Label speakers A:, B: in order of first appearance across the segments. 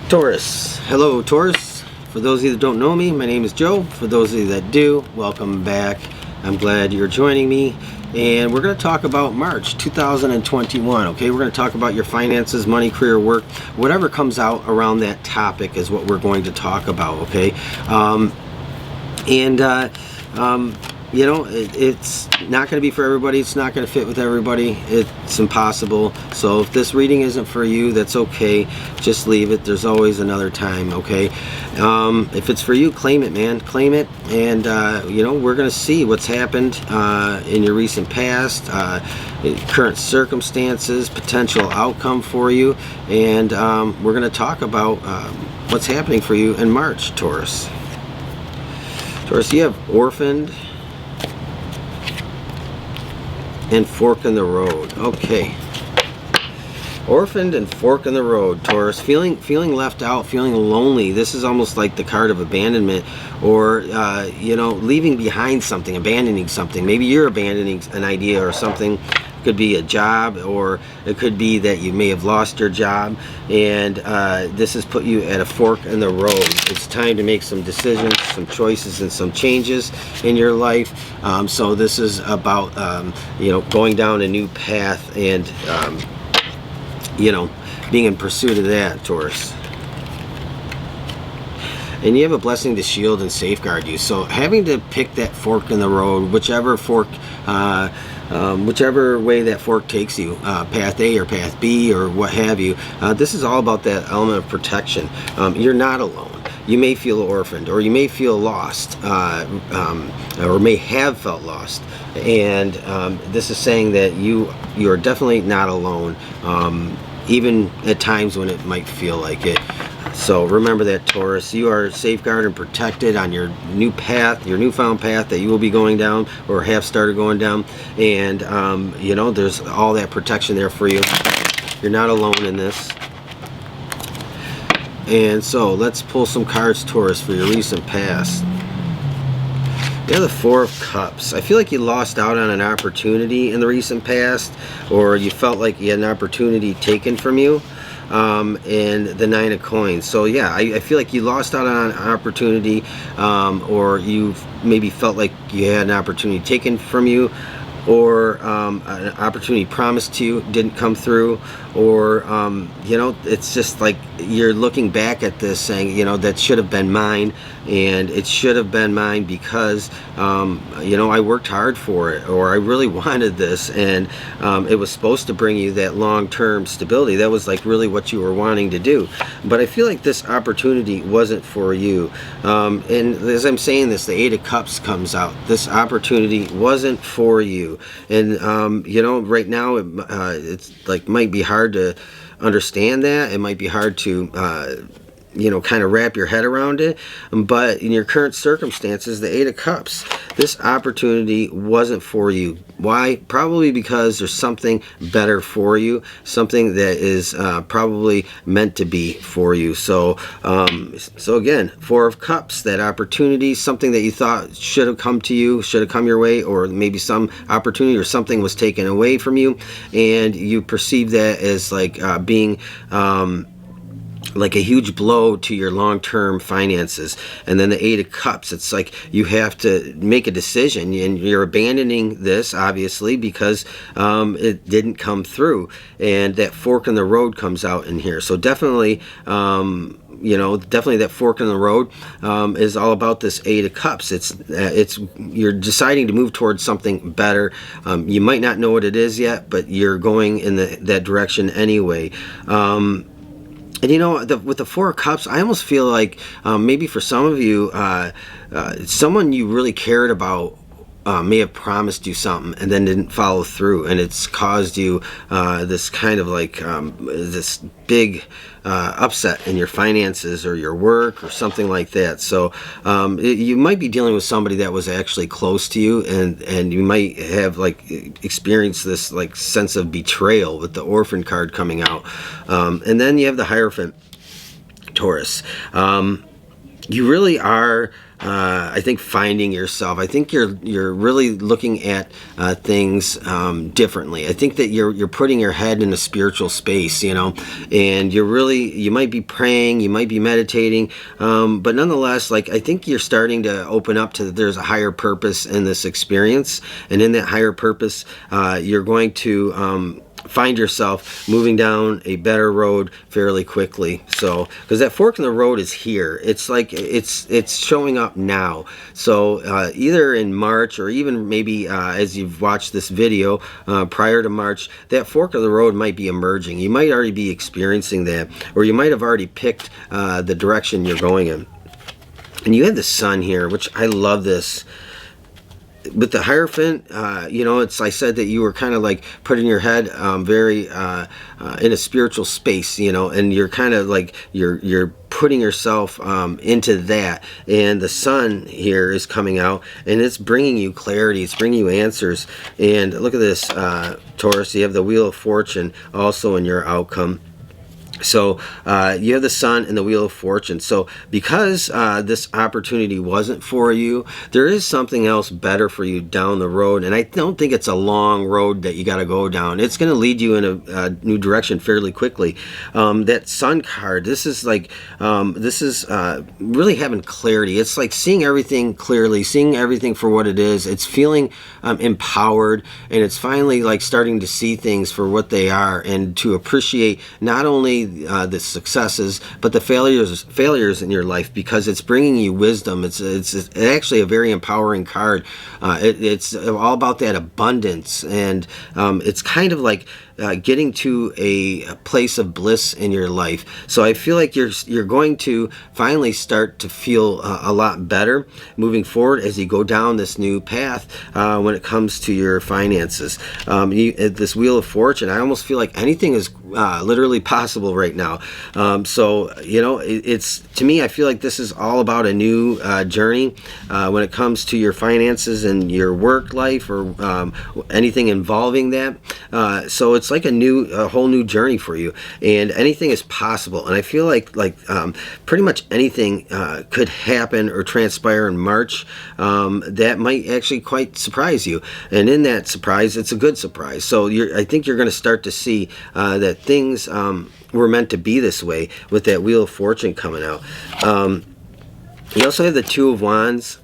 A: Taurus. Hello, Taurus. For those of you that don't know me, my name is Joe. For those of you that do, welcome back. I'm glad you're joining me. And we're going to talk about March 2021. Okay, we're going to talk about your finances, money, career, work, whatever comes out around that topic is what we're going to talk about. Okay, you know, it's not going to be for everybody. It's not going to fit with everybody. It's impossible. So if this reading isn't for you, that's okay. Just leave it. There's always another time, okay? If it's for you, claim it, man. Claim it. And, you know, we're going to see what's happened in your recent past, current circumstances, potential outcome for you. And we're going to talk about what's happening for you in March, Taurus. Taurus, you have orphaned and fork in the road. Okay, orphaned and fork in the road, Taurus. Feeling left out, feeling lonely. This is almost like the card of abandonment, or you know, leaving behind something, abandoning something. Maybe you're abandoning an idea or something. It could be a job, or it could be that you may have lost your job, and this has put you at a fork in the road. It's time to make some decisions, some choices, and some changes in your life. So this is about you know, going down a new path and you know, being in pursuit of that, Taurus. And you have a blessing to shield and safeguard you. So having to pick that fork in the road, whichever fork, whichever way that fork takes you, path A or path B or what have you, this is all about that element of protection. You're not alone. You may feel orphaned, or you may feel lost, or may have felt lost. And this is saying that you are definitely not alone, even at times when it might feel like it. So remember that, Taurus. You are safeguarded and protected on your new path, your newfound path that you will be going down or have started going down. And you know, there's all that protection there for you. You're not alone in this. And so let's pull some cards, Taurus, for your recent past. You have the Four of Cups. I feel like you lost out on an opportunity in the recent past, or you felt like you had an opportunity taken from you. And the Nine of Coins. So yeah, I feel like you lost out on an opportunity, or you maybe felt like you had an opportunity taken from you, or an opportunity promised to you didn't come through, or you know, it's just like you're looking back at this saying, you know, that should have been mine, and it should have been mine because you know, I worked hard for it, or I really wanted this, and it was supposed to bring you that long-term stability. That was like really what you were wanting to do. But I feel like this opportunity wasn't for you, and as I'm saying this, the Eight of Cups comes out. This opportunity wasn't for you. And you know, right now it's like might be hard to understand that. It might be hard to you know, kind of wrap your head around it. But in your current circumstances, the Eight of Cups, this opportunity wasn't for you. Why? Probably because there's something better for you, something that is probably meant to be for you. So so again, Four of Cups, that opportunity, something that you thought should have come to you, should have come your way, or maybe some opportunity or something was taken away from you, and you perceive that as like being like a huge blow to your long-term finances. And then the Eight of Cups, it's like you have to make a decision, and you're abandoning this obviously because it didn't come through, and that fork in the road comes out in here. So definitely you know, definitely that fork in the road is all about this Eight of Cups. It's you're deciding to move towards something better. You might not know what it is yet, but you're going in that direction anyway. And you know, with the Four of Cups, I almost feel like maybe for some of you, someone you really cared about may have promised you something and then didn't follow through, and it's caused you this kind of like this big upset in your finances or your work or something like that. So you might be dealing with somebody that was actually close to you, and you might have like experienced this like sense of betrayal with the Orphan card coming out. And then you have the Hierophant, Taurus. You really are I think finding yourself. I think you're really looking at things differently. I think that you're putting your head in a spiritual space, you know, and you might be praying, you might be meditating, but nonetheless, like, I think you're starting to open up to that there's a higher purpose in this experience, and in that higher purpose, you're going to find yourself moving down a better road fairly quickly. So, because that fork in the road is here, it's like it's showing up now. So either in March, or even maybe as you've watched this video prior to March, that fork of the road might be emerging. You might already be experiencing that, or you might have already picked the direction you're going in. And you have the sun here, which I love this. With the Hierophant, you know, I said that you were kind of like putting your head very in a spiritual space, you know, and you're kind of like, you're putting yourself into that. And the sun here is coming out, and it's bringing you clarity, it's bringing you answers. And look at this, Taurus, you have the Wheel of Fortune also in your outcome. So you have the sun and the Wheel of Fortune. So because this opportunity wasn't for you, there is something else better for you down the road. And I don't think it's a long road that you got to go down. It's going to lead you in a new direction fairly quickly. That sun card, this is like, this is really having clarity. It's like seeing everything clearly, seeing everything for what it is. It's feeling empowered, and it's finally like starting to see things for what they are, and to appreciate not only the successes but the failures in your life, because it's bringing you wisdom. It's actually a very empowering card. It's all about that abundance, and it's kind of like getting to a place of bliss in your life. So I feel like you're going to finally start to feel a lot better moving forward as you go down this new path when it comes to your finances. This Wheel of Fortune, I almost feel like anything is literally possible right now. So, you know, it's, to me, I feel like this is all about a new journey when it comes to your finances and your work life, or anything involving that. So it's like a whole new journey for you, and anything is possible. And I feel like pretty much anything could happen or transpire in March that might actually quite surprise you. And in that surprise, it's a good surprise. So I think you're going to start to see that things were meant to be this way with that Wheel of Fortune coming out. You also have the Two of Wands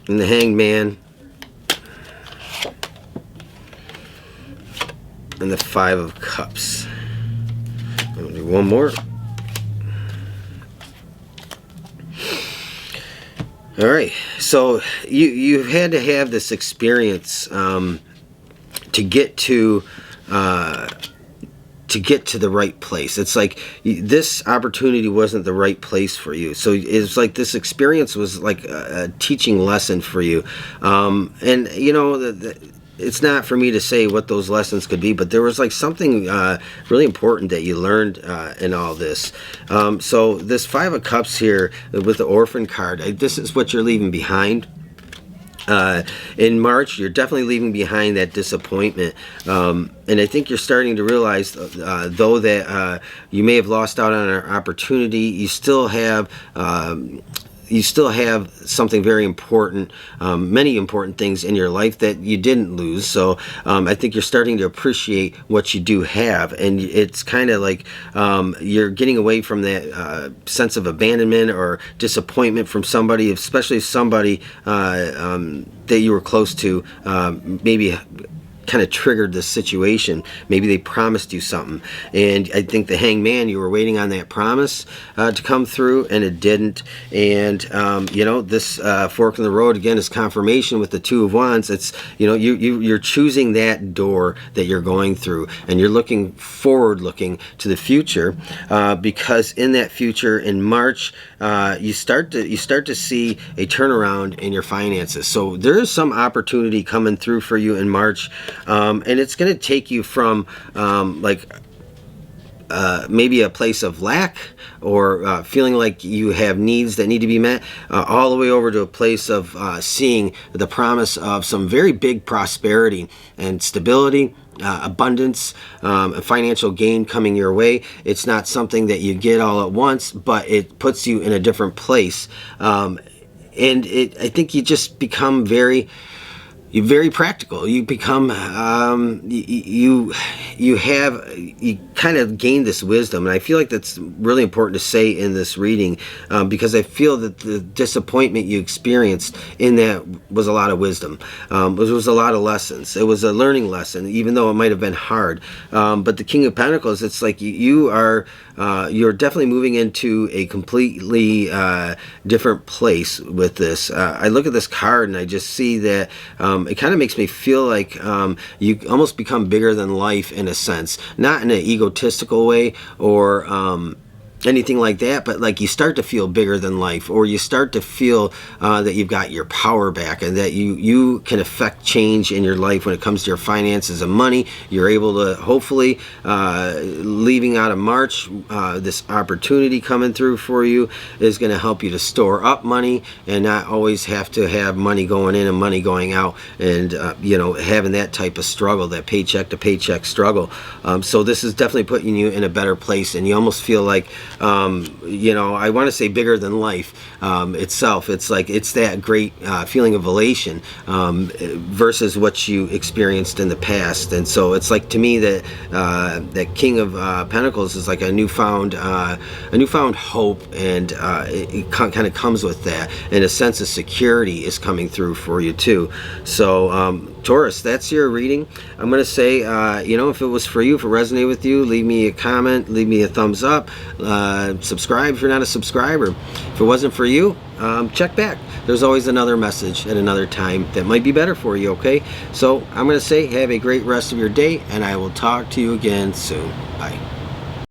A: and the Hanged Man and the Five of Cups. I'm gonna do one more. All right, so you had to have this experience to get to the right place. It's like this opportunity wasn't the right place for you. So it's like this experience was like a teaching lesson for you. And you know, it's not for me to say what those lessons could be, but there was like something really important that you learned in all this. So this Five of Cups here with the Orphan card, this is what you're leaving behind. In March, you're definitely leaving behind that disappointment, and I think you're starting to realize, though, that you may have lost out on an opportunity, you still have something very important, many important things in your life that you didn't lose. So I think you're starting to appreciate what you do have, and it's kind of like you're getting away from that sense of abandonment or disappointment from somebody, especially somebody that you were close to, maybe kind of triggered this situation. Maybe they promised you something, and I think the Hanged Man, you were waiting on that promise to come through, and it didn't. And you know, this fork in the road again is confirmation with the Two of Wands. It's, you know, you're choosing that door that you're going through, and you're looking forward, looking to the future, because in that future, in March, you start to see a turnaround in your finances. So there is some opportunity coming through for you in March. And it's going to take you from maybe a place of lack, or feeling like you have needs that need to be met, all the way over to a place of seeing the promise of some very big prosperity and stability abundance, financial gain coming your way. It's not something that you get all at once, but it puts you in a different place. And I think you just become you're very practical. You become you kind of gain this wisdom, and I feel like that's really important to say in this reading, because I feel that the disappointment you experienced in that was a lot of wisdom. It was a lot of lessons. It was a learning lesson, even though it might have been hard. But the King of Pentacles, it's like you're definitely moving into a completely different place with this. I look at this card and I just see that it kind of makes me feel like you almost become bigger than life in a sense, not in an egotistical way or anything like that, but like you start to feel bigger than life, or you start to feel that you've got your power back, and that you can affect change in your life when it comes to your finances and money. You're able to, hopefully, leaving out of March, this opportunity coming through for you is going to help you to store up money and not always have to have money going in and money going out, and having that type of struggle, that paycheck to paycheck struggle. So this is definitely putting you in a better place, and you almost feel like I want to say bigger than life itself. It's like it's that great feeling of elation versus what you experienced in the past. And so it's like, to me, that that King of Pentacles is like a newfound hope, and it kind of comes with that, and a sense of security is coming through for you too. So Taurus, that's your reading. I'm going to say, if it was for you, if it resonated with you, leave me a comment, leave me a thumbs up, subscribe if you're not a subscriber. If it wasn't for you, check back. There's always another message at another time that might be better for you, okay? So I'm going to say, have a great rest of your day, and I will talk to you again soon. Bye.